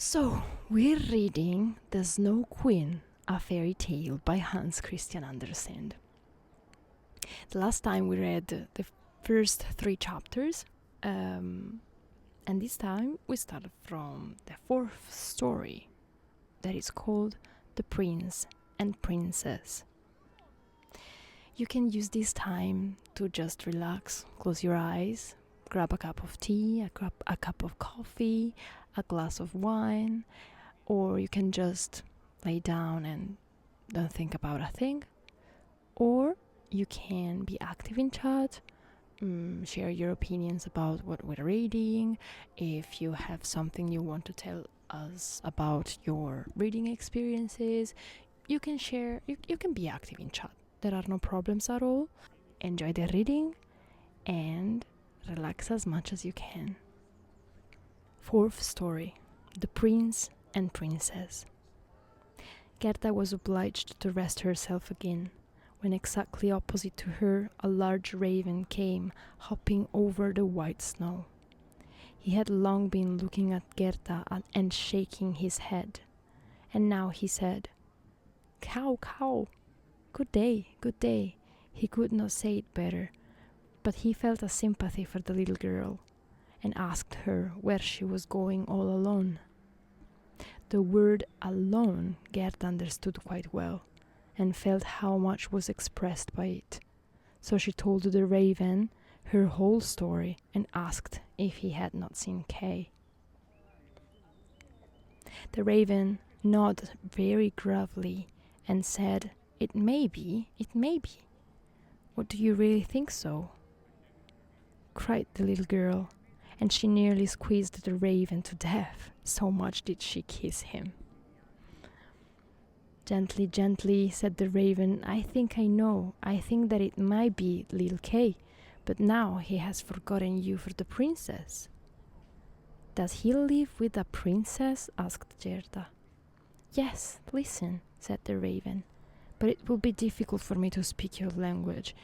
So, we're reading The Snow Queen, a fairy tale by Hans Christian Andersen. The last time we read the first 3 chapters, and this time we start from the 4th story that is called The Prince and Princess. You can use this time to just relax, close your eyes, grab a cup of tea, a cup of coffee, a glass of wine, or you can just lay down and don't think about a thing, or you can be active in chat, share your opinions about what we're reading. If you have something you want to tell us about your reading experiences, you can share, you can be active in chat. There are no problems at all. Enjoy the reading and relax as much as you can. 4th story, The Prince and Princess. Gerda was obliged to rest herself again, when exactly opposite to her a large raven came hopping over the white snow. He had long been looking at Gerda and shaking his head, and now he said, "Cow, cow, good day, good day." He could not say it better, but he felt a sympathy for the little girl, and asked her where she was going all alone. The word alone Gerda understood quite well, and felt how much was expressed by it. So she told the raven her whole story and asked if he had not seen Kay. The raven nodded very gravely and said, It may be. What do you really think so?" cried the little girl, and she nearly squeezed the raven to death, so much did she kiss him. "Gently, gently," said the raven. "I think I know. I think that it might be little Kay, but now he has forgotten you for the princess." "Does he live with a princess?" asked Gerda. "Yes, listen," said the raven, "but it will be difficult for me to speak your language.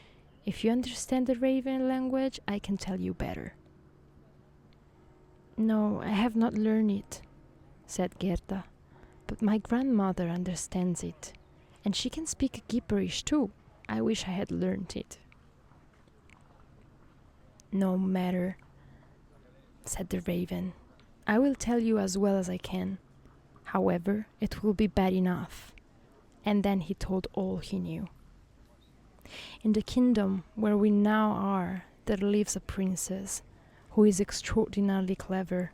If you understand the raven language, I can tell you better." "No, I have not learned it," said Gerda, "but my grandmother understands it, and she can speak gibberish too. I wish I had learned it." "No matter," said the raven. "I will tell you as well as I can. However, it will be bad enough." And then he told all he knew. "In the kingdom where we now are, there lives a princess who is extraordinarily clever,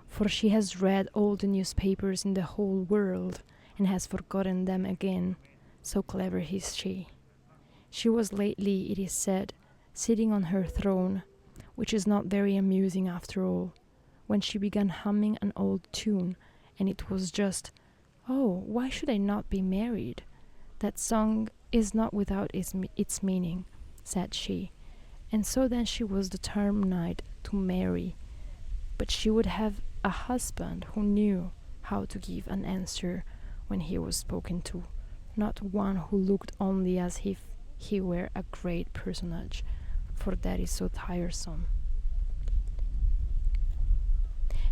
for she has read all the newspapers in the whole world and has forgotten them again, so clever is she. She was lately, it is said, sitting on her throne, which is not very amusing after all, when she began humming an old tune, and it was just, 'Oh, why should I not be married? That song is not without its meaning,' said she, and so then she was determined to marry, but she would have a husband who knew how to give an answer when he was spoken to, not one who looked only as if he were a great personage, for that is so tiresome.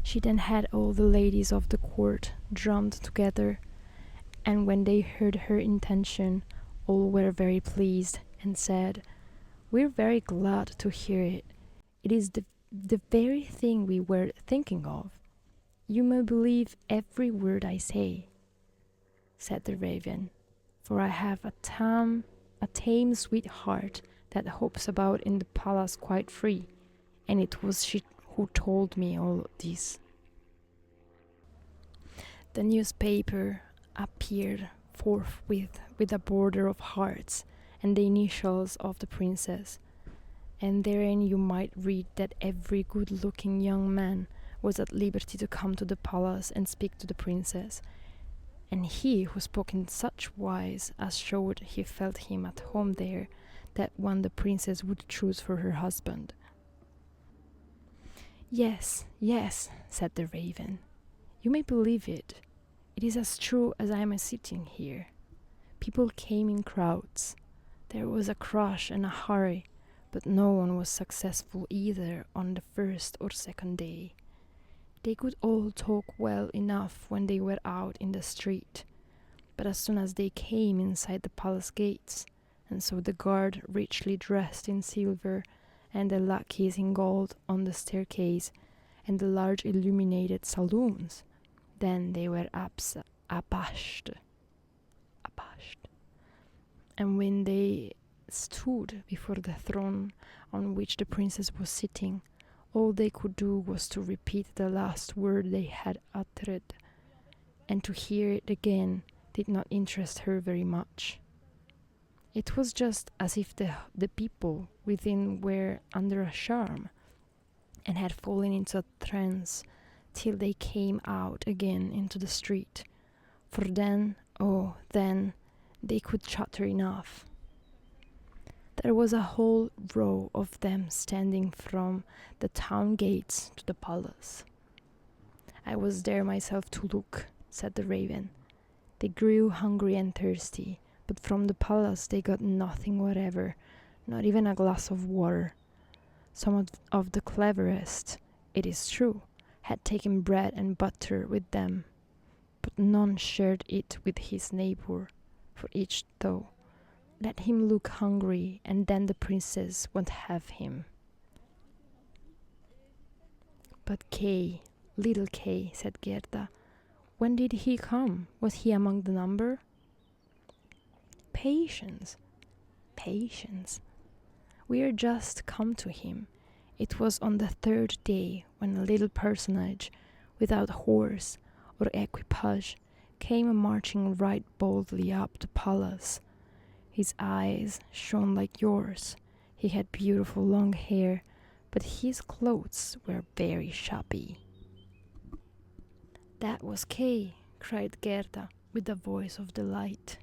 She then had all the ladies of the court drummed together, and when they heard her intention, all were very pleased and said, 'We're very glad to hear it. It is the very thing we were thinking of. You may believe every word I say,' said the raven, 'for I have a tame sweetheart that hops about in the palace quite free, and it was she who told me all this.' The newspaper appeared forthwith with a border of hearts and the initials of the princess, and therein you might read that every good-looking young man was at liberty to come to the palace and speak to the princess, and he who spoke in such wise as showed he felt him at home there, that one the princess would choose for her husband. Yes, yes," said the raven. "You may believe it. It is as true as I am sitting here. People came in crowds. There was a crush and a hurry, but no one was successful either on the first or second day. They could all talk well enough when they were out in the street, but as soon as they came inside the palace gates, and saw the guard richly dressed in silver, and the lackeys in gold on the staircase, and the large illuminated saloons, then they were abashed. And when they stood before the throne on which the princess was sitting, all they could do was to repeat the last word they had uttered, and to hear it again did not interest her very much. It was just as if the people within were under a charm, and had fallen into a trance till they came out again into the street, for then, oh then, they could chatter enough. There was a whole row of them standing from the town gates to the palace. I was there myself to look, said the raven. They grew hungry and thirsty, but from the palace they got nothing whatever, not even a glass of water. Some of the cleverest, it is true, had taken bread and butter with them, but none shared it with his neighbor, for each thought, let him look hungry, and then the princess won't have him. But Kay, little Kay, said Gerda, when did he come? Was he among the number? Patience. We are just come to him. It was on the third day when a little personage, without horse or equipage, came marching right boldly up the palace. His eyes shone like yours. He had beautiful long hair, but his clothes were very shabby. That was Kay, cried Gerda with a voice of delight.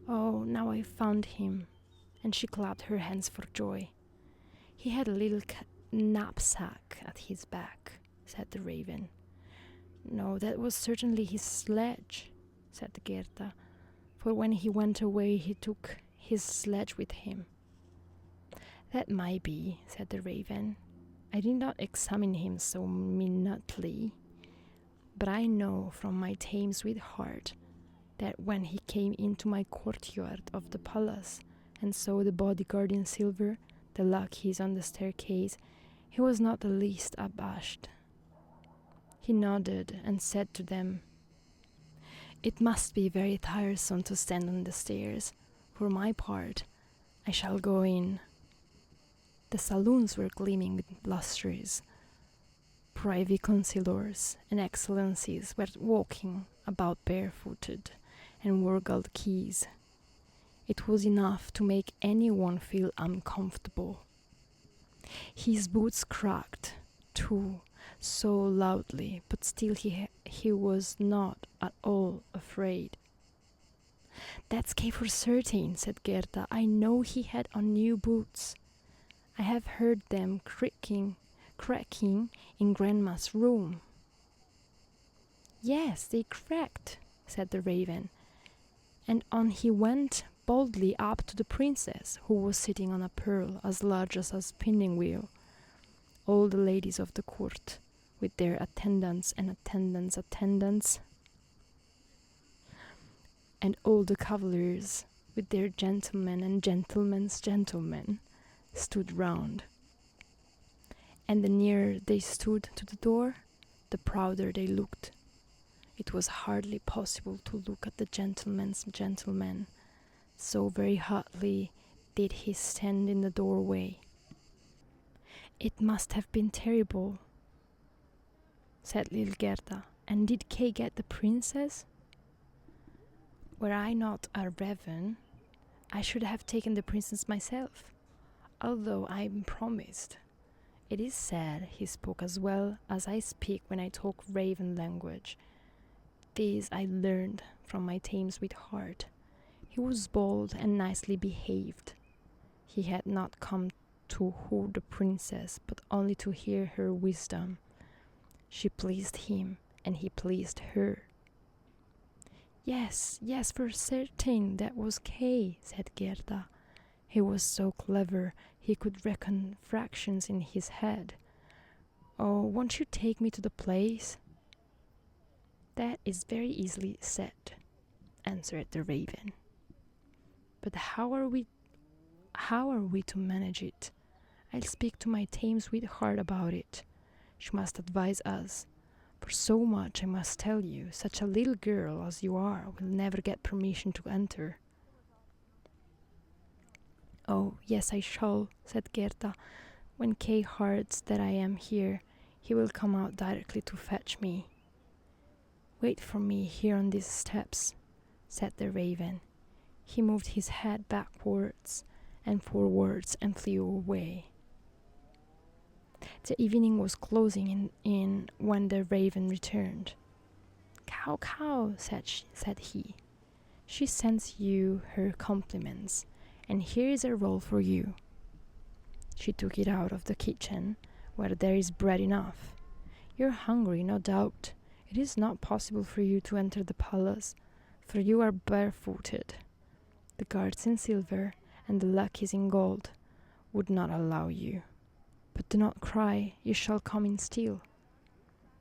Oh, now I found him. And she clapped her hands for joy. He had a little knapsack at his back, said the raven. No, that was certainly his sledge, said Gerda, for when he went away he took his sledge with him. That might be, said the raven. I did not examine him so minutely, but I know from my tame sweetheart that when he came into my courtyard of the palace and saw the bodyguard in silver, the lackeys on the staircase, he was not the least abashed. He nodded and said to them, It must be very tiresome to stand on the stairs. For my part, I shall go in. The saloons were gleaming with lustres. Privy councillors and excellencies were walking about barefooted and wore gold keys. It was enough to make anyone feel uncomfortable. His boots cracked, too, so loudly, but still he was not at all afraid. That's Kay for certain, said Gerda. I know he had on new boots. I have heard them cracking in Grandma's room. Yes, they cracked, said the raven, and on he went boldly up to the princess, who was sitting on a pearl as large as a spinning wheel. All the ladies of the court, with their attendants and attendants, and all the cavaliers, with their gentlemen and gentlemen's gentlemen, stood round. And the nearer they stood to the door, the prouder they looked. It was hardly possible to look at the gentleman's gentleman, so very hotly did he stand in the doorway. It must have been terrible, said little Gerda. And did Kay get the princess? Were I not a raven, I should have taken the princess myself, although I am promised. It is said he spoke as well as I speak when I talk raven language. This I learned from my tame sweetheart. He was bold and nicely behaved. He had not come to woo the princess, but only to hear her wisdom. She pleased him, and he pleased her. Yes, for certain, that was Kay, said Gerda. He was so clever, he could reckon fractions in his head. Oh, won't you take me to the place? That is very easily said, answered the raven. But how are we to manage it? I'll speak to my tame sweetheart about it. She must advise us. For so much I must tell you, such a little girl as you are will never get permission to enter. Oh, yes, I shall, said Gerda. When Kay hears that I am here, he will come out directly to fetch me. Wait for me here on these steps, said the raven. He moved his head backwards and forwards and flew away. The evening was closing in when the raven returned. Cow, cow, said he. She sends you her compliments, and here is a roll for you. She took it out of the kitchen, where there is bread enough. You're hungry, no doubt. It is not possible for you to enter the palace, for you are barefooted. The guards in silver and the lackeys in gold would not allow you. But do not cry, you shall come in still.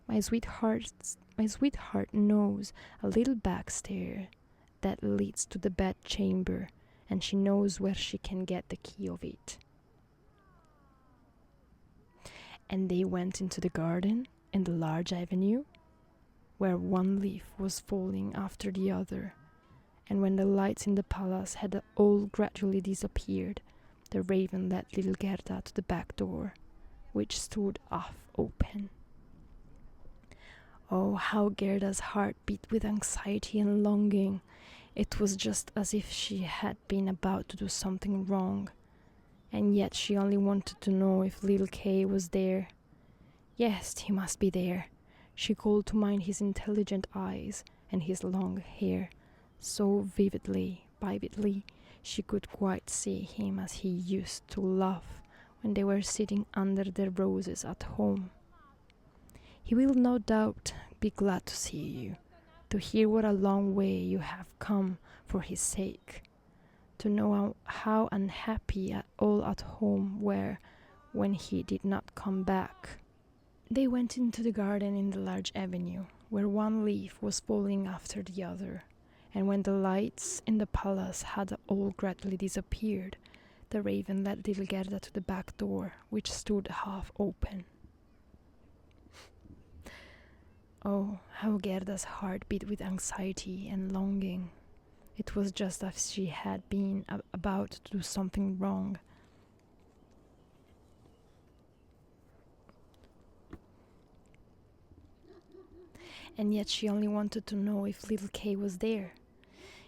My sweetheart knows a little back stair that leads to the bed chamber, and she knows where she can get the key of it. And they went into the garden in the large avenue, where one leaf was falling after the other, and when the lights in the palace had all gradually disappeared, the raven led little Gerda to the back door, which stood half open. Oh, how Gerda's heart beat with anxiety and longing. It was just as if she had been about to do something wrong, and yet she only wanted to know if little Kay was there. Yes, he must be there. She called to mind his intelligent eyes and his long hair, so vividly she could quite see him as he used to laugh when they were sitting under the roses at home. He will no doubt be glad to see you, to hear what a long way you have come for his sake, to know how unhappy all at home were when he did not come back. They went into the garden in the large avenue, where one leaf was falling after the other, and when the lights in the palace had all gradually disappeared, the raven led little Gerda to the back door, which stood half open. Oh, how Gerda's heart beat with anxiety and longing. It was just as she had been about to do something wrong. And yet she only wanted to know if little Kay was there.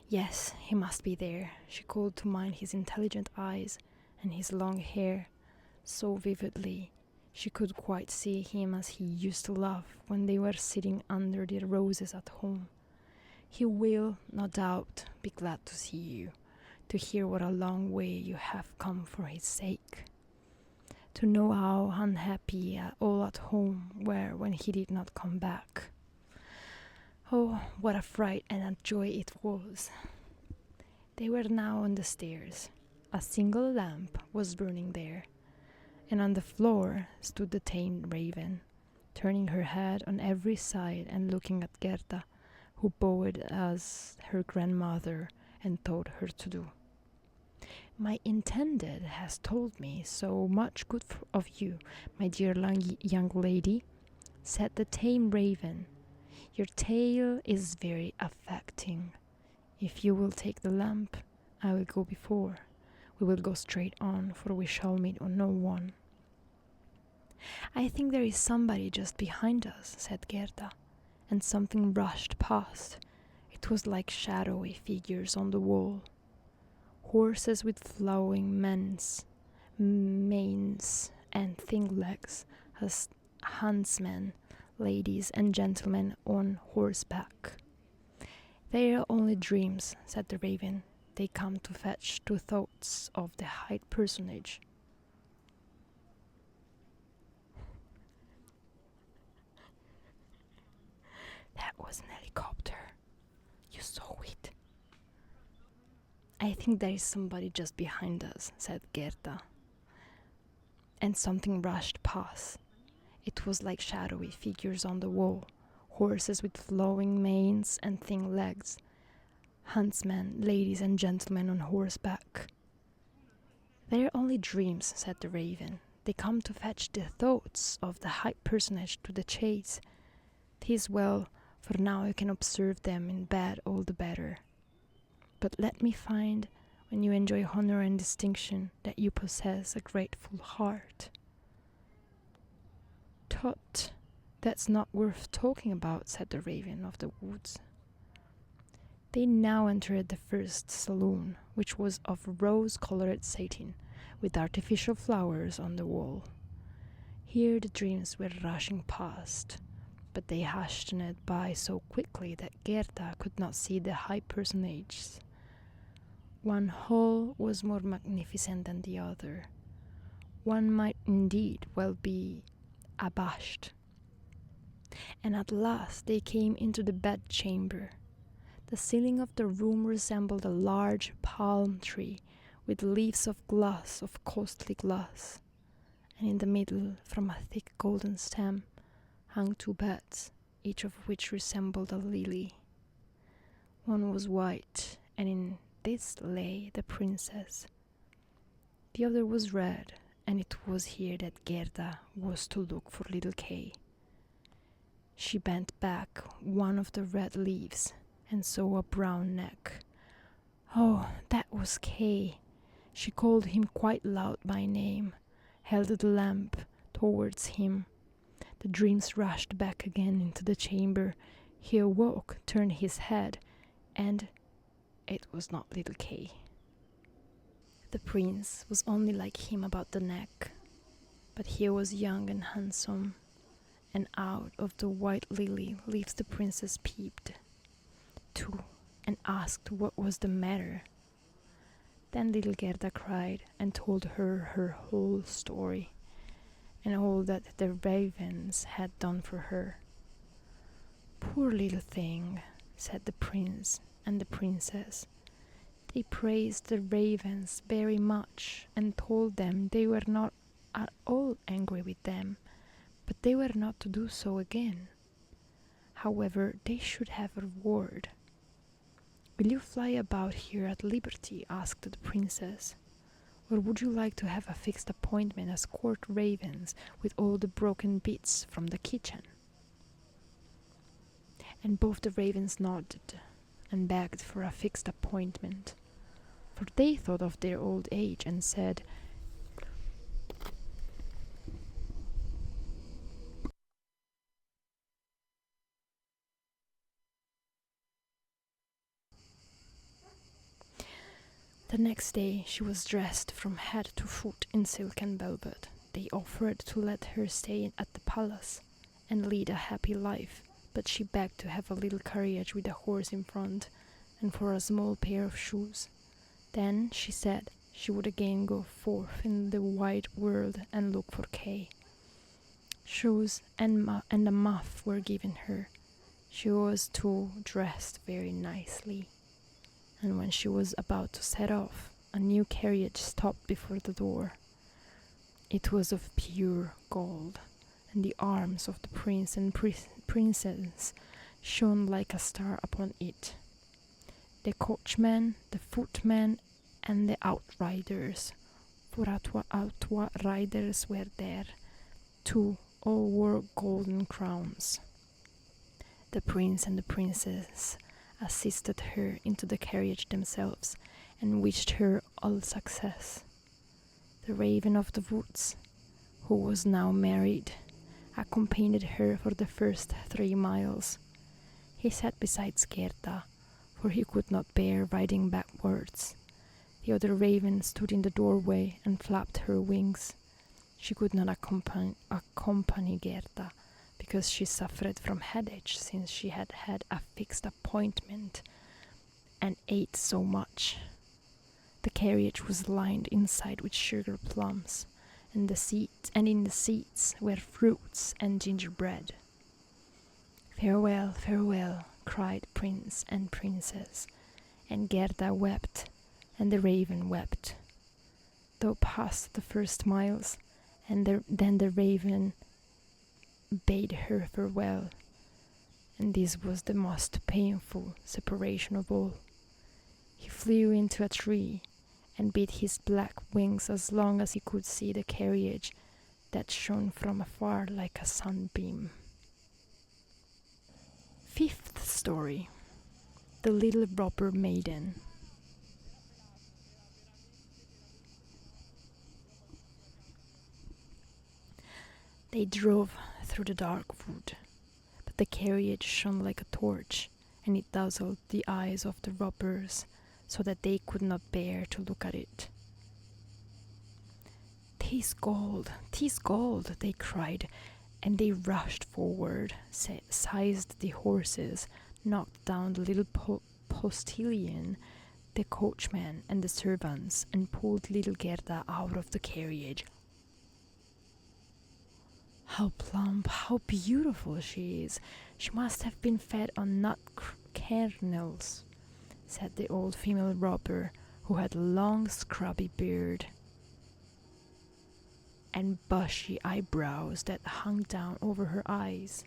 Yes, he must be there. She called to mind his intelligent eyes and his long hair so vividly. She could quite see him as he used to laugh when they were sitting under the roses at home. He will, no doubt, be glad to see you, to hear what a long way you have come for his sake, to know how unhappy all at home were when he did not come back. Oh, what a fright and a joy it was. They were now on the stairs. A single lamp was burning there, and on the floor stood the tame raven, turning her head on every side and looking at Gerda, who bowed as her grandmother and told her to do. My intended has told me so much good of you, my dear young lady, said the tame raven. Your tale is very affecting. If you will take the lamp, I will go before. We will go straight on, for we shall meet no one. I think there is somebody just behind us, said Gerda, and something rushed past. It was like shadowy figures on the wall. Horses with flowing manes and thin legs, as huntsmen, ladies and gentlemen on horseback. They are only dreams, said the raven. They come to fetch two thoughts of the high personage. That was an helicopter. You saw it. I think there is somebody just behind us, said Gerda. And something rushed past. It was like shadowy figures on the wall, horses with flowing manes and thin legs, huntsmen, ladies and gentlemen on horseback. "They are only dreams," said the raven. "They come to fetch the thoughts of the high personage to the chase. 'Tis well, for now I can observe them in bed all the better. But let me find, when you enjoy honor and distinction, that you possess a grateful heart." "Tut, that's not worth talking about," said the raven of the woods. They now entered the first saloon, which was of rose-colored satin, with artificial flowers on the wall. Here the dreams were rushing past, but they hastened by so quickly that Gerda could not see the high personages. One hall was more magnificent than the other. One might indeed well be abashed. And at last they came into the bedchamber. The ceiling of the room resembled a large palm tree with leaves of glass, of costly glass, and in the middle, from a thick golden stem, hung 2 beds, each of which resembled a lily. One was white, and in this lay the princess. The other was red, and it was here that Gerda was to look for little Kay. She bent back one of the red leaves and saw a brown neck. Oh, that was Kay. She called him quite loud by name, held the lamp towards him. The dreams rushed back again into the chamber. He awoke, turned his head, and it was not little Kay. The prince was only like him about the neck, but he was young and handsome, and out of the white lily leaves the princess peeped, too, and asked what was the matter. Then little Gerda cried and told her whole story, and all that the ravens had done for her. "Poor little thing," said the prince and the princess. They praised the ravens very much and told them they were not at all angry with them, but they were not to do so again. However, they should have a reward. "Will you fly about here at liberty?" asked the princess. "Or would you like to have a fixed appointment as court ravens with all the broken bits from the kitchen?" And both the ravens nodded and begged for a fixed appointment, for they thought of their old age and said, The next day she was dressed from head to foot in silk and velvet. They offered to let her stay at the palace and lead a happy life, but she begged to have a little carriage with a horse in front and for a small pair of shoes. Then she said she would again go forth in the wide world and look for Kay. Shoes and a muff were given her. She was too dressed very nicely, and when she was about to set off, a new carriage stopped before the door. It was of pure gold, and the arms of the prince and princess shone like a star upon it. The coachman, the footman, and the outriders, for outriders were there, too, all wore golden crowns. The prince and the princess assisted her into the carriage themselves and wished her all success. The raven of the woods, who was now married, accompanied her for the first 3 miles. He sat beside Gerda, for he could not bear riding backwards. The other raven stood in the doorway and flapped her wings. She could not accompany Gerda, because she suffered from headache since she had had a fixed appointment and ate so much. The carriage was lined inside with sugar plums, and in the seats were fruits and gingerbread. "Farewell, farewell," cried prince and princess, and Gerda wept, and the raven wept. Though past the first miles, and then the raven bade her farewell, and this was the most painful separation of all. He flew into a tree and beat his black wings as long as he could see the carriage that shone from afar like a sunbeam. Fifth story: The Little Robber Maiden. They drove through the dark wood, but the carriage shone like a torch, and it dazzled the eyes of the robbers, so that they could not bear to look at it. "'Tis gold, 'tis gold," they cried, and they rushed forward, seized the horses, knocked down the little postilion, the coachman, and the servants, and pulled little Gerda out of the carriage. "How plump, how beautiful she is! She must have been fed on nut kernels," said the old female robber, who had a long scrubby beard and bushy eyebrows that hung down over her eyes.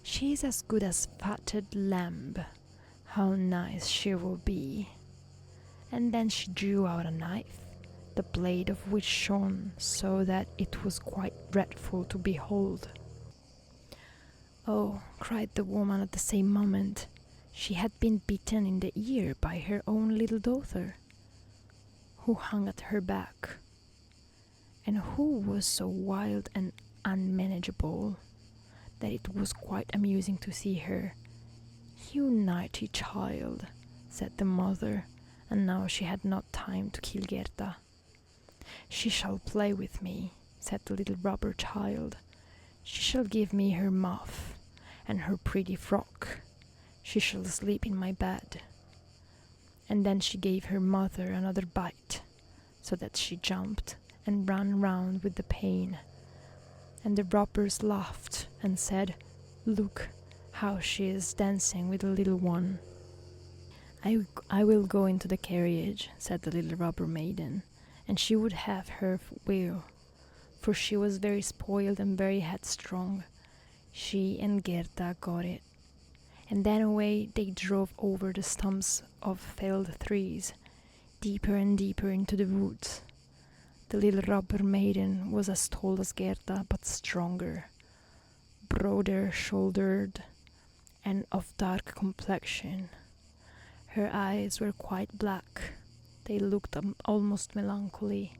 "She is as good as fatted lamb. How nice she will be." And then she drew out a knife, the blade of which shone so that it was quite dreadful to behold. "Oh," cried the woman at the same moment, she had been bitten in the ear by her own little daughter, who hung at her back, and who was so wild and unmanageable that it was quite amusing to see her. "You naughty child," said the mother, and now she had not time to kill Gerda. "She shall play with me," said the little robber child. "She shall give me her muff and her pretty frock. She shall sleep in my bed." And then she gave her mother another bite, so that she jumped and ran round with the pain. And the robbers laughed and said, "Look how she is dancing with the little one." I will go into the carriage," said the little robber maiden, and she would have her will, for she was very spoiled and very headstrong. She and Gerda got it, and then away they drove over the stumps of felled trees, deeper and deeper into the woods. The little robber maiden was as tall as Gerda, but stronger, broader shouldered, and of dark complexion. Her eyes were quite black. They looked almost melancholy.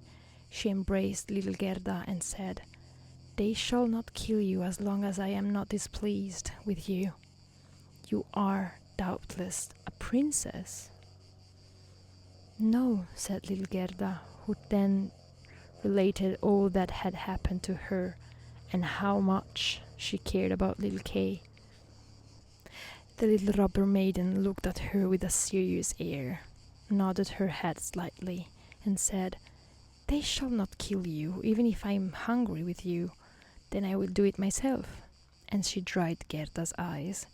She embraced little Gerda and said, "They shall not kill you as long as I am not displeased with you. You are, doubtless, a princess." "No," said little Gerda, who then related all that had happened to her and how much she cared about little Kay. The little robber maiden looked at her with a serious air, nodded her head slightly, and said, "They shall not kill you, even if I am hungry with you. Then I will do it myself." And she dried Gerda's eyes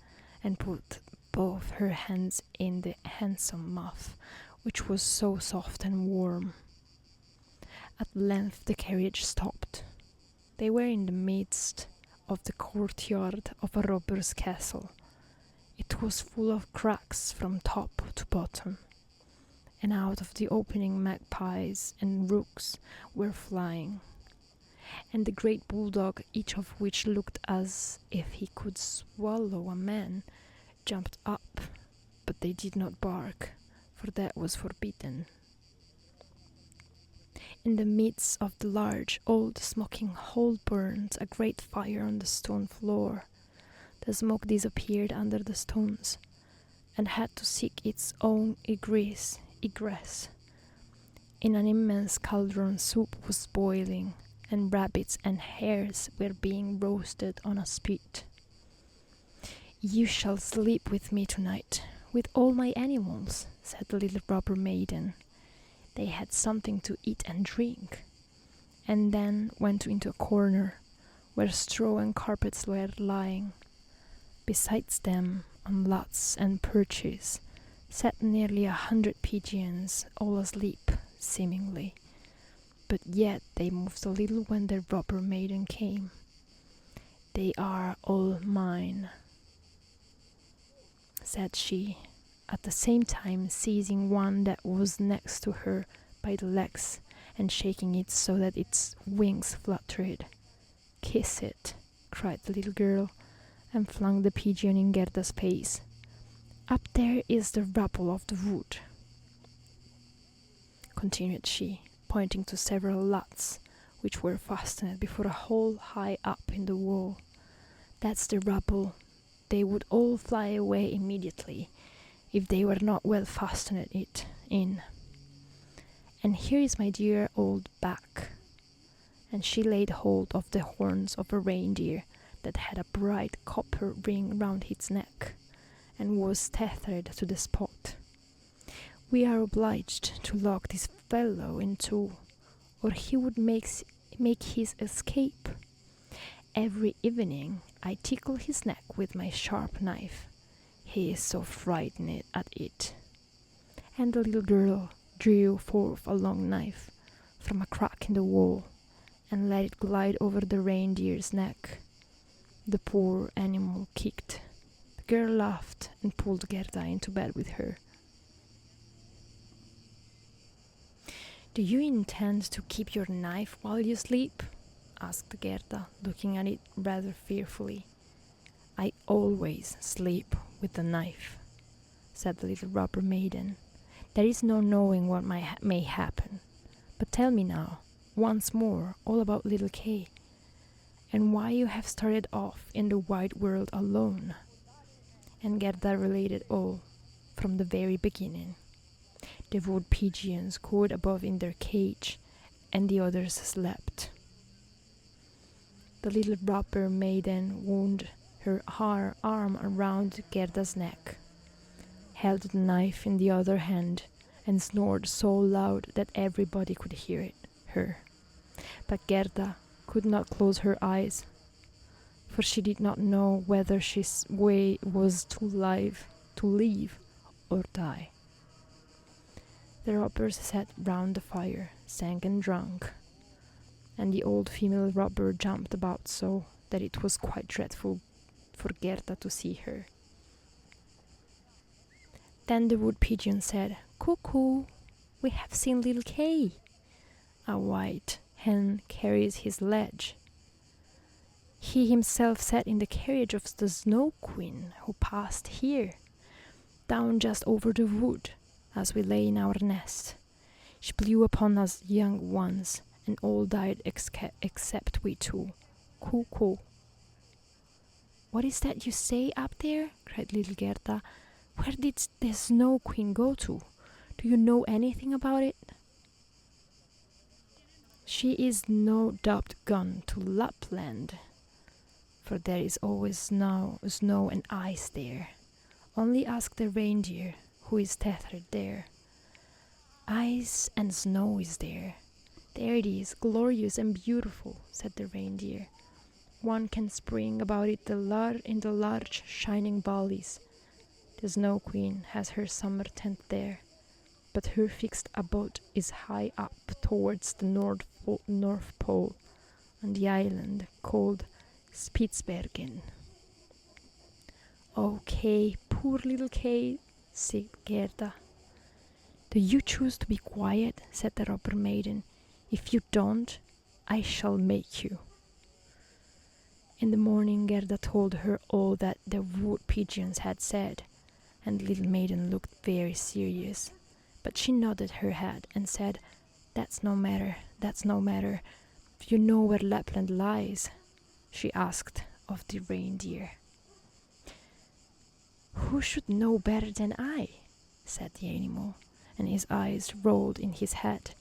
and put both her hands in the handsome muff, which was so soft and warm. At length the carriage stopped. They were in the midst of the courtyard of a robber's castle. It was full of cracks from top to bottom, and out of the opening magpies and rooks were flying, and the great bulldog, each of which looked as if he could swallow a man, jumped up, but they did not bark, for that was forbidden. In the midst of the large old smoking hole burned a great fire on the stone floor. The smoke disappeared under the stones, and had to seek its own egress. In an immense cauldron soup was boiling, and rabbits and hares were being roasted on a spit. "You shall sleep with me tonight, with all my animals," said the little robber maiden. They had something to eat and drink, and then went into a corner where straw and carpets were lying. Besides them, on lots and perches, sat nearly 100 pigeons, all asleep, seemingly, but yet they moved a little when the robber maiden came. "They are all mine," said she, at the same time seizing one that was next to her by the legs and shaking it so that its wings fluttered. "Kiss it," cried the little girl, and flung the pigeon in Gerda's face. "Up there is the rubble of the wood," continued she, pointing to several lots which were fastened before a hole high up in the wall. "That's the rubble. They would all fly away immediately if they were not well fastened in. And here is my dear old back." And she laid hold of the horns of a reindeer that had a bright copper ring round its neck and was tethered to the spot. "We are obliged to lock this fellow in two, or he would make his escape. Every evening I tickle his neck with my sharp knife. He is so frightened at it." And the little girl drew forth a long knife from a crack in the wall and let it glide over the reindeer's neck. The poor animal kicked. The girl laughed and pulled Gerda into bed with her. "Do you intend to keep your knife while you sleep?" asked Gerda, looking at it rather fearfully. "I always sleep with the knife," said the little robber maiden. "There is no knowing what may happen. But tell me now, once more, all about little Kay, and why you have started off in the wide world alone." And Gerda related all, from the very beginning. The wood pigeons cooed above in their cage, and the others slept. The little robber maiden wound her arm around Gerda's neck, held the knife in the other hand, and snored so loud that everybody could hear her. But Gerda could not close her eyes, for she did not know whether she's way was to live or die. The robbers sat round the fire, sang and drank, and the old female robber jumped about so that it was quite dreadful for Gerda to see her. Then the wood pigeon said, "Cuckoo, we have seen little Kay. A white hen carries his ledge. He himself sat in the carriage of the Snow Queen, who passed here, down just over the wood, as we lay in our nest. She blew upon us young ones, and all died except we two. Cuckoo." "What is that you say up there?" cried little Gerda. "Where did the Snow Queen go to? Do you know anything about it?" "She is no doubt gone to Lapland, for there is always snow and ice there. Only ask the reindeer, who is tethered there. Ice and snow is there. There it is, glorious and beautiful," said the reindeer. "One can spring about it in the large shining valleys. The Snow Queen has her summer tent there, but her fixed abode is high up towards the North Pole, on the island called Spitsbergen." "Oh, Kay, poor little Kay," said Gerda. "Do you choose to be quiet?" said the robber maiden. "If you don't, I shall make you." In the morning Gerda told her all that the wood pigeons had said, and the little maiden looked very serious. But she nodded her head and said, that's no matter. "Do you know where Lapland lies?" she asked of the reindeer. "Who should know better than I?" said the animal, and his eyes rolled in his head.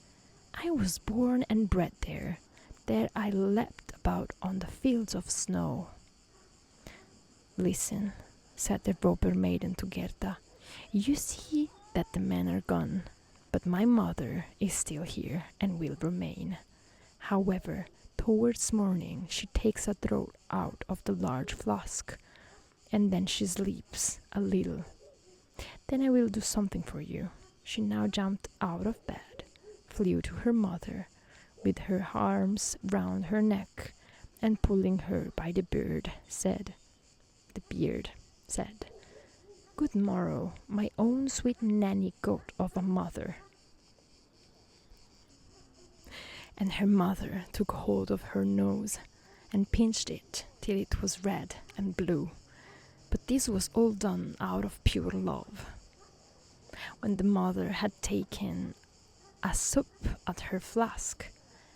"I was born and bred there. There I leapt about on the fields of snow." "Listen," said the robber maiden to Gerda. "You see that the men are gone, but my mother is still here and will remain. However, towards morning she takes a draught out of the large flask, and then she sleeps a little. Then I will do something for you." She now jumped out of bed, flew to her mother, with her arms round her neck, and pulling her by the beard, said, "Good morrow, my own sweet nanny goat of a mother." And her mother took hold of her nose and pinched it till it was red and blue. But this was all done out of pure love. When the mother had taken a sup at her flask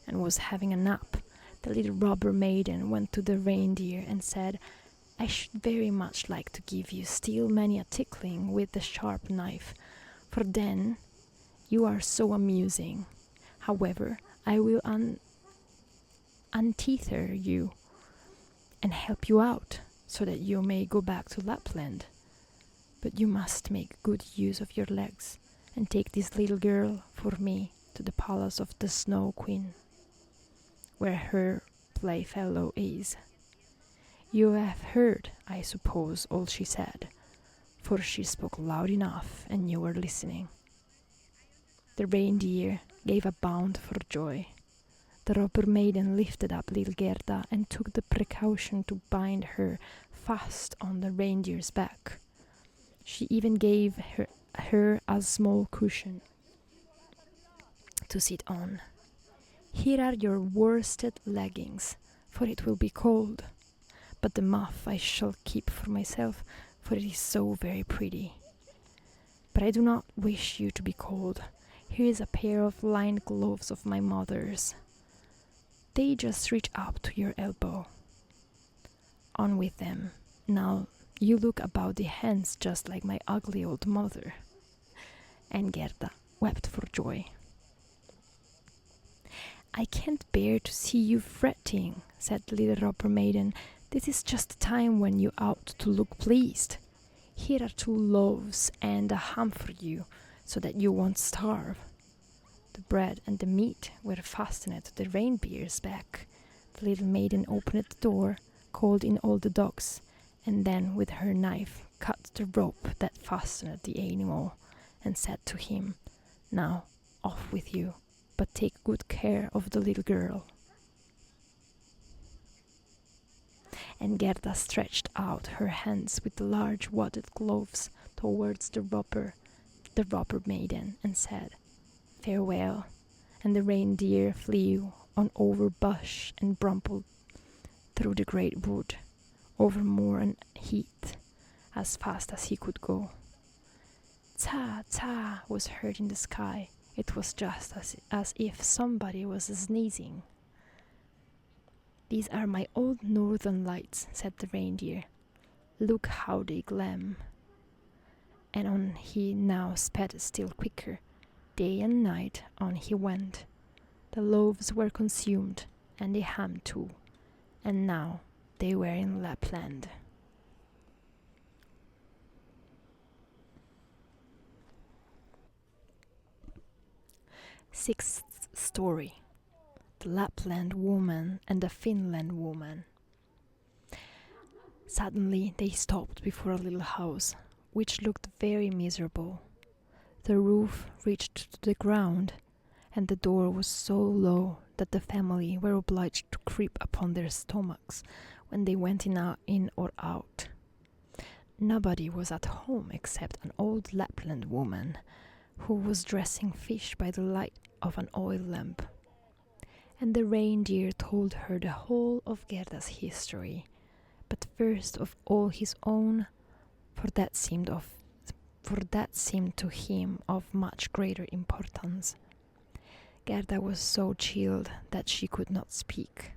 and was having a nap, the little robber maiden went to the reindeer and said, "I should very much like to give you still many a tickling with the sharp knife, for then you are so amusing. However, I will untether you and help you out, so that you may go back to Lapland. But you must make good use of your legs, and take this little girl for me to the palace of the Snow Queen, where her playfellow is. You have heard, I suppose, all she said, for she spoke loud enough and you were listening." The reindeer gave a bound for joy. The robber maiden lifted up little Gerda and took the precaution to bind her fast on the reindeer's back. She even gave her a small cushion to sit on. "Here are your worsted leggings, for it will be cold. But the muff I shall keep for myself, for it is so very pretty. But I do not wish you to be cold. Here is a pair of lined gloves of my mother's. They just reach up to your elbow. On with them. Now you look about the hands just like my ugly old mother." And Gerda wept for joy. "I can't bear to see you fretting," said the little robber maiden. "This is just the time when you ought to look pleased. Here are 2 loaves and a ham for you, so that you won't starve." The bread and the meat were fastened to the reindeer's back. The little maiden opened the door, called in all the dogs, and then with her knife cut the rope that fastened the animal, and said to him, "Now off with you, but take good care of the little girl." And Gerda stretched out her hands with the large wadded gloves towards the robber maiden, and said, "Farewell." And the reindeer flew on over bush and bramble, through the great wood, over moor and heath, as fast as he could go. "Ta, ta," was heard in the sky. It was just as if somebody was sneezing. "These are my old northern lights," said the reindeer. "Look how they gleam." And on he now sped still quicker. Day and night on he went. The loaves were consumed, and the ham too, and now they were in Lapland. Sixth story. The Lapland woman and the Finland woman. Suddenly they stopped before a little house, which looked very miserable. The roof reached to the ground, and the door was so low that the family were obliged to creep upon their stomachs when they went in or out. Nobody was at home except an old Lapland woman, who was dressing fish by the light of an oil lamp. And the reindeer told her the whole of Gerda's history, but first of all his own, for that seemed to him of much greater importance. Gerda was so chilled that she could not speak.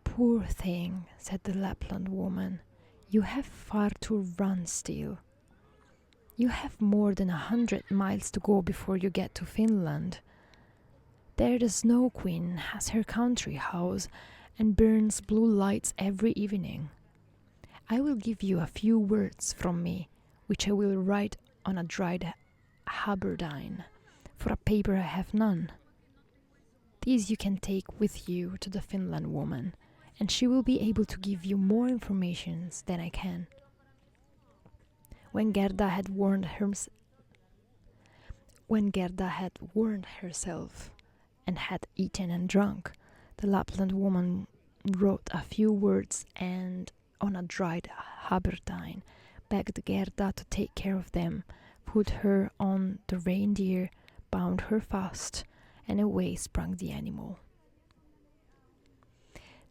"Poor thing," said the Lapland woman, "you have far to run still. You have more than 100 miles to go before you get to Finland. There the Snow Queen has her country house and burns blue lights every evening. I will give you a few words from me, which I will write on a dried haberdine, for a paper I have none. These you can take with you to the Finland woman, and she will be able to give you more information than I can." When Gerda had warned herself and had eaten and drunk, The Lapland woman wrote a few words and on a dried haberdine, begged Gerda to take care of them, put her on the reindeer, bound her fast, and away sprang the animal.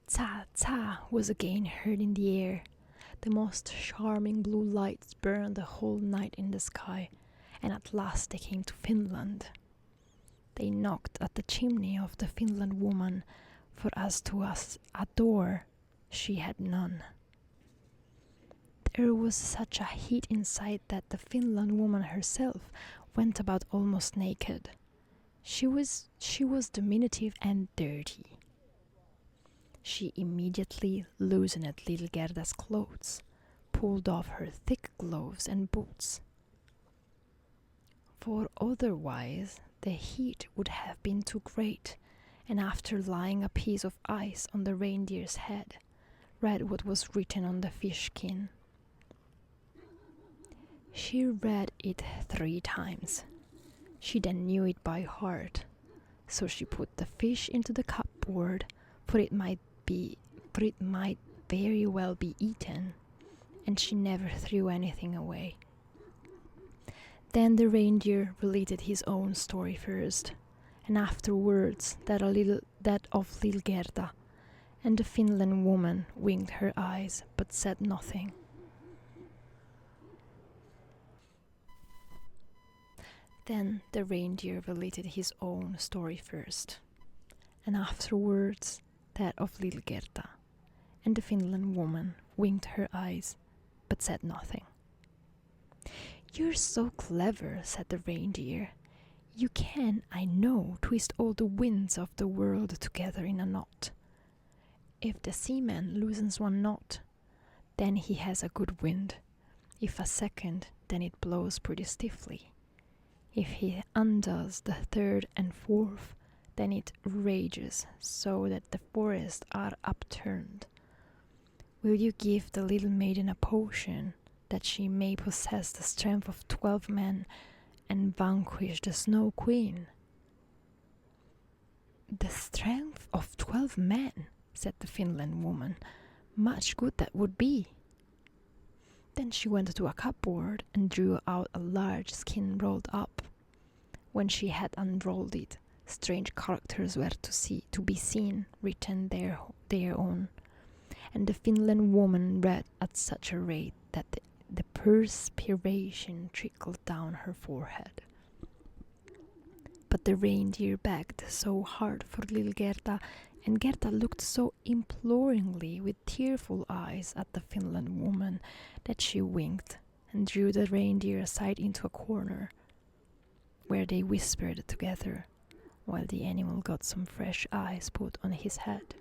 Tsa, tsa was again heard in the air. The most charming blue lights burned the whole night in the sky, and at last they came to Finland. They knocked at the chimney of the Finland woman, for as to us a door, she had none. There was such a heat inside that the Finland woman herself went about almost naked. She was diminutive and dirty. She immediately loosened little Gerda's clothes, pulled off her thick gloves and boots. For otherwise the heat would have been too great, and after laying a piece of ice on the reindeer's head, read what was written on the fish skin. She read it 3 times. She then knew it by heart, so she put the fish into the cupboard, for it might very well be eaten, and she never threw anything away. Then the reindeer related his own story first, and afterwards that of little Gerda, and the Finland woman winked her eyes but said nothing. Then the reindeer related his own story first, and afterwards that of little Gerda, and the Finland woman winked her eyes but said nothing. "You're so clever," said the reindeer. "You can, I know, twist all the winds of the world together in a knot. If the seaman loosens one knot, then he has a good wind. If a second, then it blows pretty stiffly. If he undoes the third and fourth, then it rages so that the forests are upturned. Will you give the little maiden a potion, that she may possess the strength of 12 men and vanquish the Snow Queen?" "The strength of 12 men," said the Finland woman. "Much good that would be." Then she went to a cupboard and drew out a large skin rolled up. When she had unrolled it, strange characters were to be seen, written thereon, and the Finland woman read at such a rate that the perspiration trickled down her forehead. But the reindeer begged so hard for little Gerda, and Gerda looked so imploringly with tearful eyes at the Finland woman that she winked and drew the reindeer aside into a corner, where they whispered together, while the animal got some fresh ice put on his head.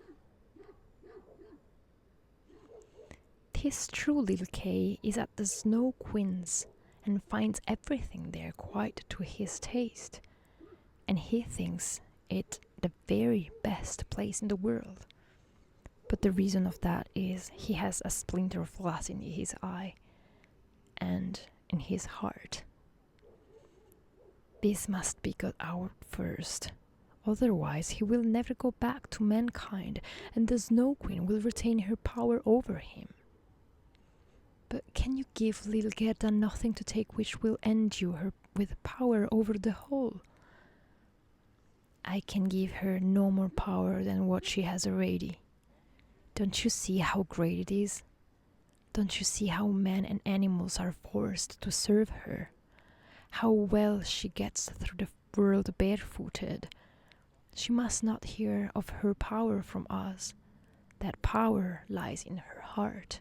"'Tis true little Kay is at the Snow Queen's, and finds everything there quite to his taste, and he thinks it the very best place in the world. But the reason of that is he has a splinter of glass in his eye, and in his heart. This must be got out first, otherwise he will never go back to mankind, and the Snow Queen will retain her power over him. But can you give little Gerda nothing to take which will endue her with power over the whole?" "I can give her no more power than what she has already. Don't you see how great it is? Don't you see how men and animals are forced to serve her? How well she gets through the world barefooted? She must not hear of her power from us. That power lies in her heart,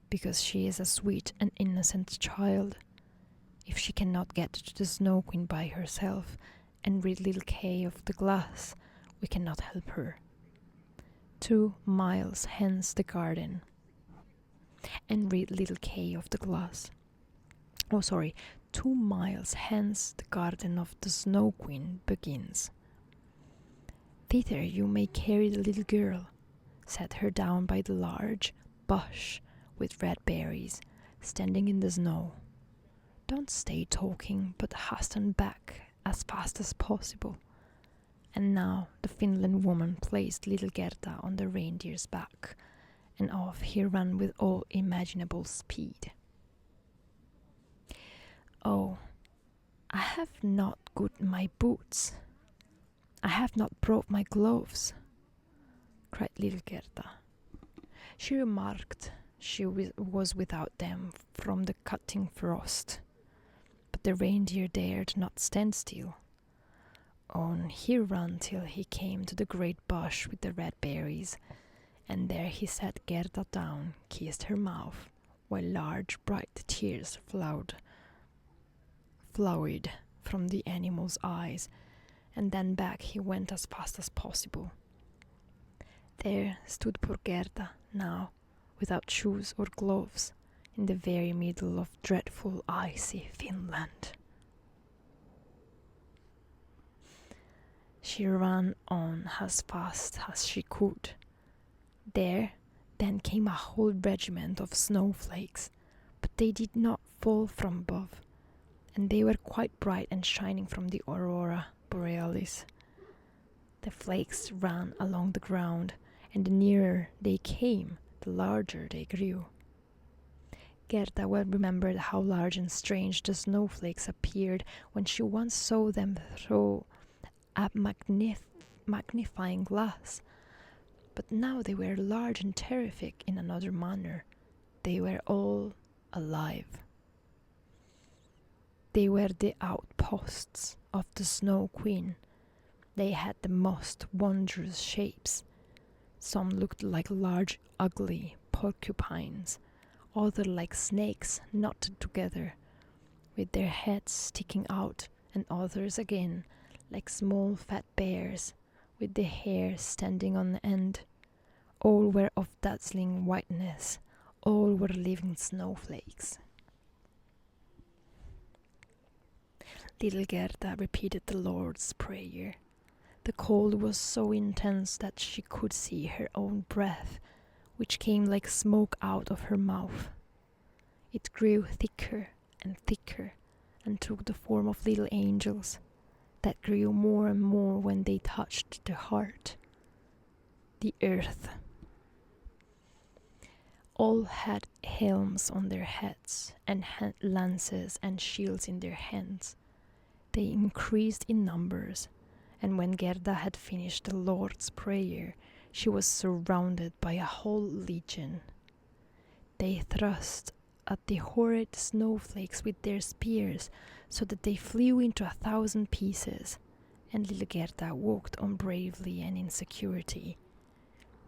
because she is a sweet and innocent child. If she cannot get to the Snow Queen by herself and rid little Kay of the glass, we cannot help her. 2 miles hence the garden, and rid little Kay of the glass. 2 miles hence the garden of the Snow Queen begins. Thither you may carry the little girl, set her down by the large bush with red berries, standing in the snow. Don't stay talking, but hasten back as fast as possible. And now the Finland woman placed little Gerda on the reindeer's back, and off he ran with all imaginable speed. "Oh, I have not got my boots. I have not brought my gloves," cried little Gerda. She remarked she was without them from the cutting frost, but the reindeer dared not stand still. On he ran till he came to the great bush with the red berries, and there he sat Gerda down, kissed her mouth, while large bright tears flowered from the animal's eyes, and then back he went as fast as possible. There stood poor Gerda now, without shoes or gloves, in the very middle of dreadful icy Finland. She ran on as fast as she could. There then came a whole regiment of snowflakes, but they did not fall from above, and they were quite bright and shining from the aurora borealis. The flakes ran along the ground, and the nearer they came, the larger they grew. Gerda well remembered how large and strange the snowflakes appeared when she once saw them through a magnifying glass. But now they were large and terrific in another manner. They were all alive. They were the outposts of the Snow Queen. They had the most wondrous shapes. Some looked like large, ugly porcupines, others like snakes knotted together, with their heads sticking out, and others again like small fat bears, with the hair standing on end. All were of dazzling whiteness. All were living snowflakes. Little Gerda repeated the Lord's Prayer. The cold was so intense that she could see her own breath, which came like smoke out of her mouth. It grew thicker and thicker, and took the form of little angels, that grew more and more when they touched the heart, the earth. All had helms on their heads, and lances and shields in their hands. They increased in numbers, and when Gerda had finished the Lord's Prayer, she was surrounded by a whole legion. They thrust at the horrid snowflakes with their spears, so that they flew into 1,000 pieces, and little Gerda walked on bravely and in security.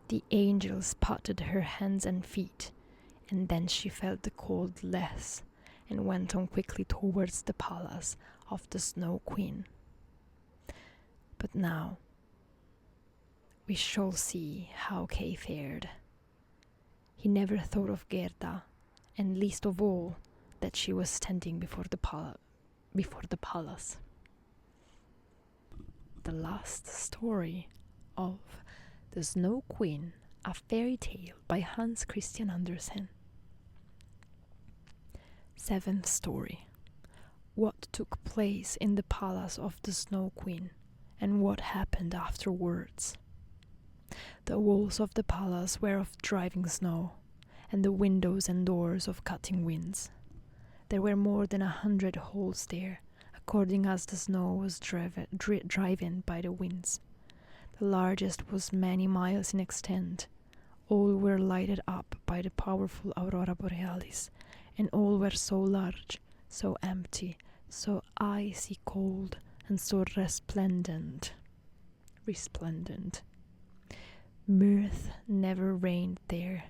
The angels patted her hands and feet, and then she felt the cold less, and went on quickly towards the palace of the Snow Queen. But now we shall see how Kay fared. He never thought of Gerda, and least of all that she was standing before the palace. The last story of The Snow Queen, a Fairy Tale by Hans Christian Andersen. 7th story. What took place in the palace of the Snow Queen, and what happened afterwards. The walls of the palace were of driving snow, and the windows and doors of cutting winds. There were more than 100 holes there, according as the snow was driven by the winds. The largest was many miles in extent. All were lighted up by the powerful aurora borealis, and all were so large, so empty, so icy cold, and so resplendent. Mirth never reigned there.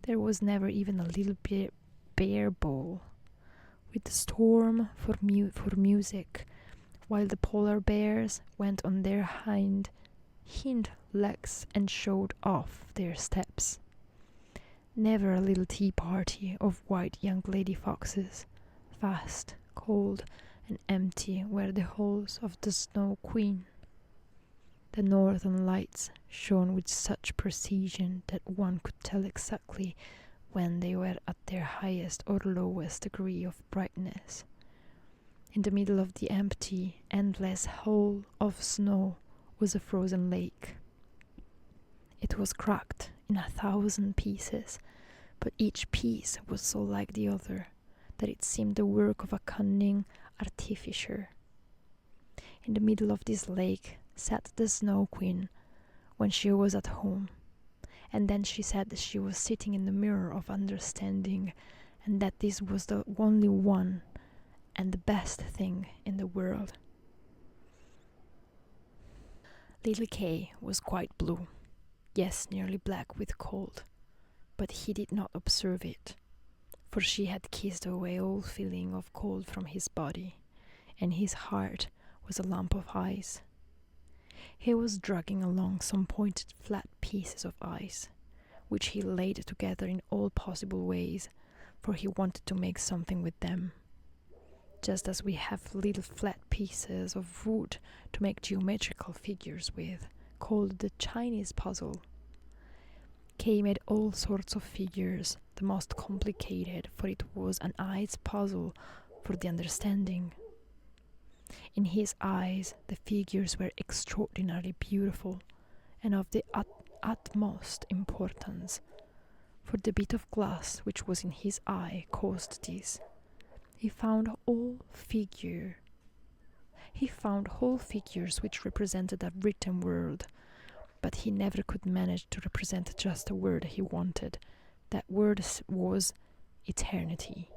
There was never even a little bear ball, with the storm for music, while the polar bears went on their hind legs and showed off their steps. Never a little tea party of white young lady foxes. Vast, cold, and empty were the halls of the Snow Queen. The northern lights shone with such precision that one could tell exactly when they were at their highest or lowest degree of brightness. In the middle of the empty, endless hole of snow was a frozen lake. It was cracked in 1,000 pieces, but each piece was so like the other that it seemed the work of a cunning artificer. In the middle of this lake sat the Snow Queen when she was at home, and then she said that she was sitting in the mirror of understanding, and that this was the only one and the best thing in the world. Little Kay was quite blue, yes, nearly black with cold, but he did not observe it, for she had kissed away all feeling of cold from his body, and his heart was a lump of ice. He was dragging along some pointed flat pieces of ice, which he laid together in all possible ways, for he wanted to make something with them. Just as we have little flat pieces of wood to make geometrical figures with, called the Chinese puzzle. Kay made all sorts of figures, the most complicated, for it was an eyes puzzle for the understanding. In his eyes, the figures were extraordinarily beautiful and of the utmost importance, for the bit of glass which was in his eye caused this. He found whole figures which represented a written word, but he never could manage to represent just a word he wanted. That word was eternity.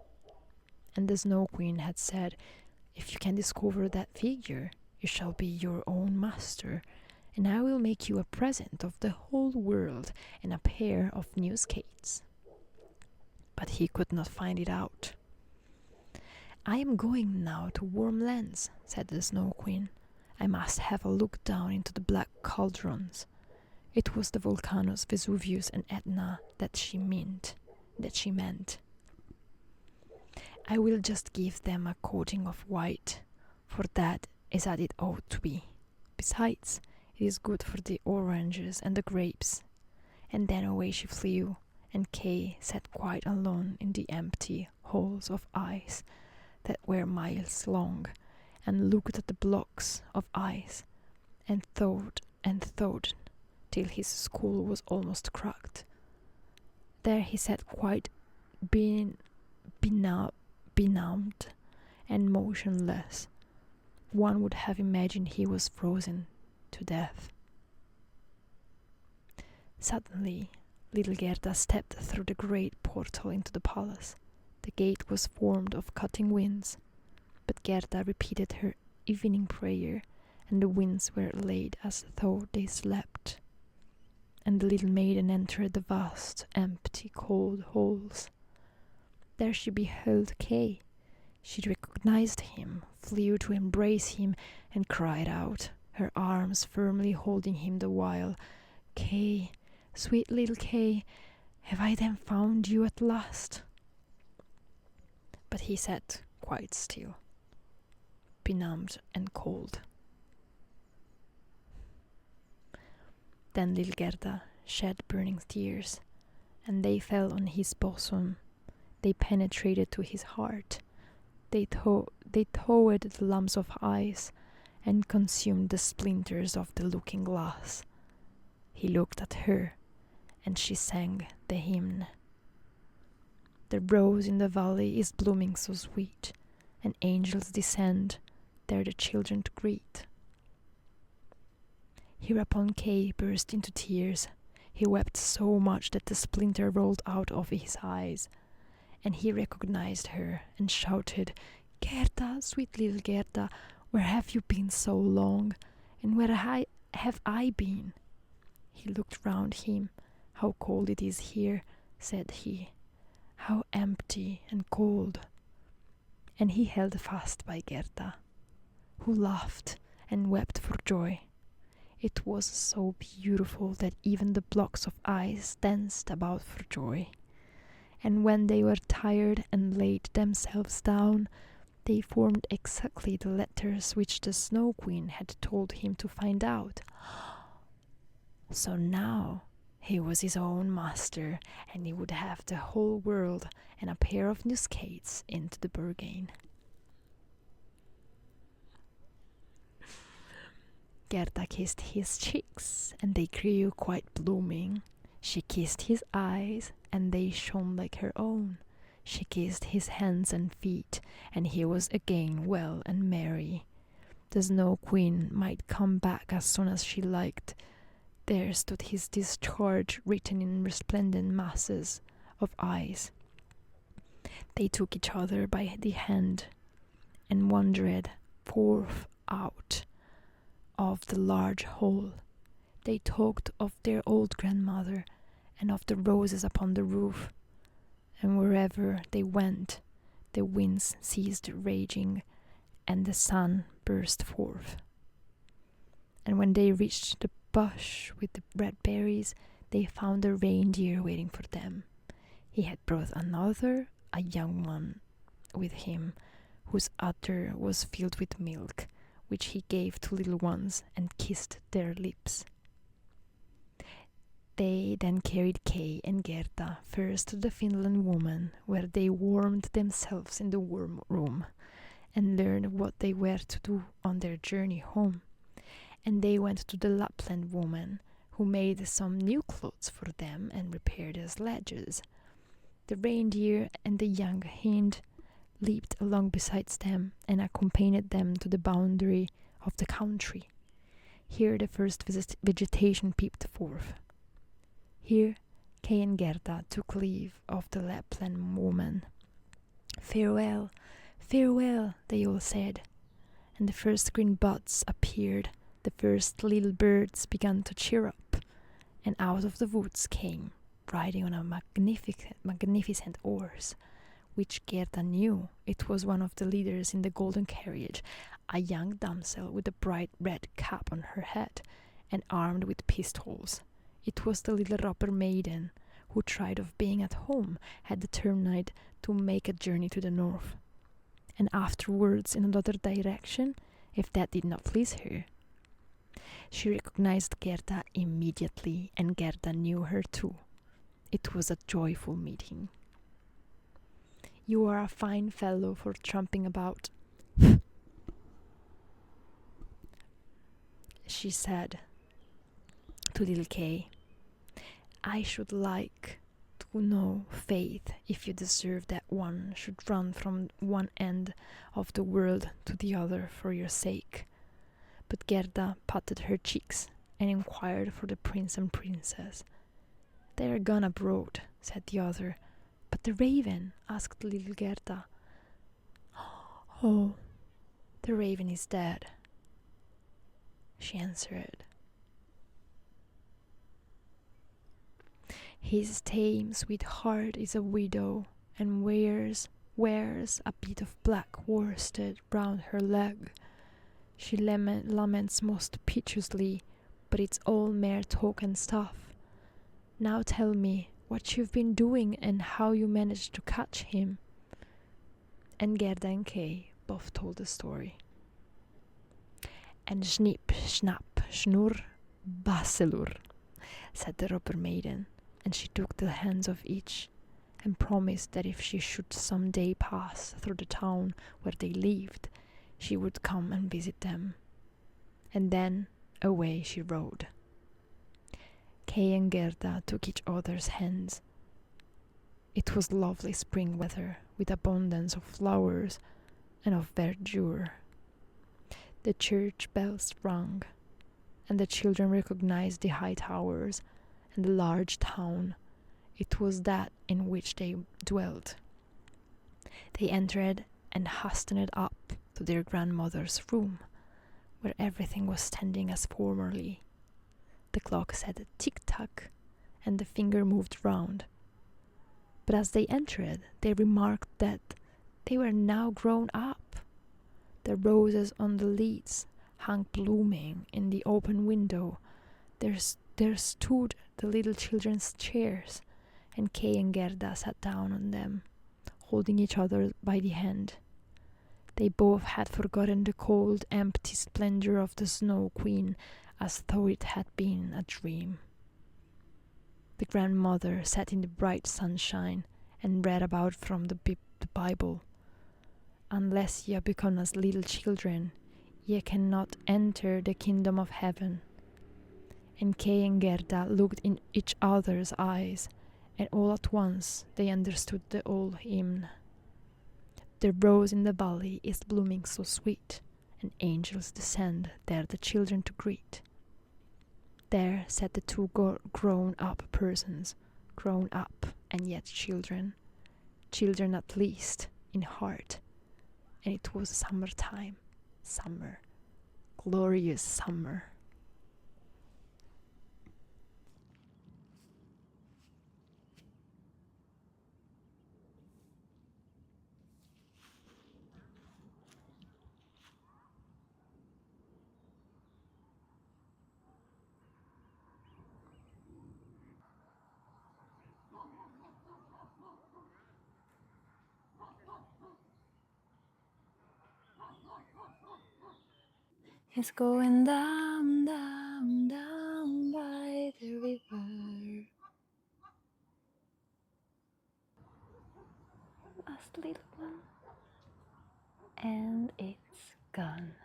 And the Snow Queen had said, "If you can discover that figure, you shall be your own master, and I will make you a present of the whole world and a pair of new skates." But he could not find it out. "I am going now to warm lands," said the Snow Queen. "I must have a look down into the black cauldrons." It was the volcanoes Vesuvius and Etna that she meant. "I will just give them a coating of white, for that is as it ought to be. Besides, it is good for the oranges and the grapes." And then away she flew, and Kay sat quite alone in the empty halls of ice that were miles long, and looked at the blocks of ice, and thought till his skull was almost cracked. There he sat quite benumbed and motionless. One would have imagined he was frozen to death. Suddenly, little Gerda stepped through the great portal into the palace. The gate was formed of cutting winds, but Gerda repeated her evening prayer, and the winds were laid as though they slept. And the little maiden entered the vast, empty, cold halls. There she beheld Kay. She recognized him, flew to embrace him, and cried out, her arms firmly holding him the while, "Kay, sweet little Kay, have I then found you at last?" But he sat quite still, benumbed and cold. Then little Gerda shed burning tears, and they fell on his bosom. They penetrated to his heart. They towed the lumps of ice and consumed the splinters of the looking glass. He looked at her, and she sang the hymn. "The rose in the valley is blooming so sweet, and angels descend there the children to greet." Hereupon Kay burst into tears. He wept so much that the splinter rolled out of his eyes, and he recognized her and shouted, "Gerda, sweet little Gerda, where have you been so long, and where have I been?" He looked round him. "How cold it is here," said he. "How empty and cold." And he held fast by Gerda, who laughed and wept for joy. It was so beautiful that even the blocks of ice danced about for joy. And when they were tired and laid themselves down, they formed exactly the letters which the Snow Queen had told him to find out. So now he was his own master, and he would have the whole world and a pair of new skates into the bargain. Gerda kissed his cheeks, and they grew quite blooming. She kissed his eyes, and they shone like her own. She kissed his hands and feet, and he was again well and merry. The Snow Queen might come back as soon as she liked. There stood his discharge written in resplendent masses of ice. They took each other by the hand and wandered forth out of the large hall. They talked of their old grandmother and of the roses upon the roof, and wherever they went, the winds ceased raging and the sun burst forth. And when they reached the bush with the red berries, they found a reindeer waiting for them. He had brought another, a young one, with him, whose udder was filled with milk, which he gave to little ones and kissed their lips. They then carried Kay and Gerda first to the Finland woman, where they warmed themselves in the warm room and learned what they were to do on their journey home. And they went to the Lapland woman, who made some new clothes for them and repaired their sledges. The reindeer and the young hind leaped along beside them and accompanied them to the boundary of the country. Here the first vegetation peeped forth. Here Kay and Gerda took leave of the Lapland woman. "Farewell, farewell," they all said, and the first green buds appeared. The first little birds began to chirrup, and out of the woods came, riding on a magnificent horse, which Gerda knew it was one of the leaders in the golden carriage, a young damsel with a bright red cap on her head and armed with pistols. It was the little robber maiden, who, tired of being at home, had determined to make a journey to the north, and afterwards in another direction, if that did not please her. She recognized Gerda immediately, and Gerda knew her too. It was a joyful meeting. "You are a fine fellow for tramping about," she said to little Kay. "I should like to know, Faith, if you deserve that one should run from one end of the world to the other for your sake." But Gerda patted her cheeks and inquired for the prince and princess. "They are gone abroad," said the other. "But the raven?" asked little Gerda. "Oh, the raven is dead," she answered. "His tame sweetheart is a widow and wears a bit of black worsted round her leg. She laments most piteously, but it's all mere talk and stuff. Now tell me what you've been doing and how you managed to catch him." And Gerda and Kay both told the story. "And snip, snap, snurr, baselur," said the robber maiden, and she took the hands of each and promised that if she should some day pass through the town where they lived, she would come and visit them. And then away she rode. Kay and Gerda took each other's hands. It was lovely spring weather, with abundance of flowers and of verdure. The church bells rang, and the children recognized the high towers and the large town. It was that in which they dwelt. They entered and hastened up to their grandmother's room, where everything was standing as formerly. The clock said tick-tock, and the finger moved round. But as they entered, they remarked that they were now grown up. The roses on the leads hung blooming in the open window. There stood the little children's chairs, and Kay and Gerda sat down on them, holding each other by the hand. They both had forgotten the cold, empty splendor of the Snow Queen, as though it had been a dream. The grandmother sat in the bright sunshine and read about from the Bible. "Unless you have become as little children, Ye cannot enter the kingdom of heaven. And Kay and Gerda looked in each other's eyes, and all at once they understood the old hymn. The rose in the valley is blooming so sweet, and angels descend there the children to greet. There sat the two grown-up persons, grown up and yet children, children at least in heart, and it was summertime, summer, glorious summer. It's going down, down, down by the river. Last little one, and it's gone.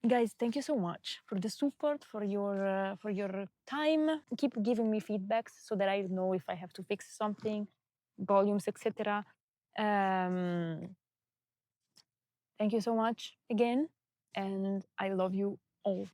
Guys, thank you so much for the support, for your time. Keep giving me feedbacks so that I know if I have to fix something, volumes, etc. Thank you so much again, and I love you all.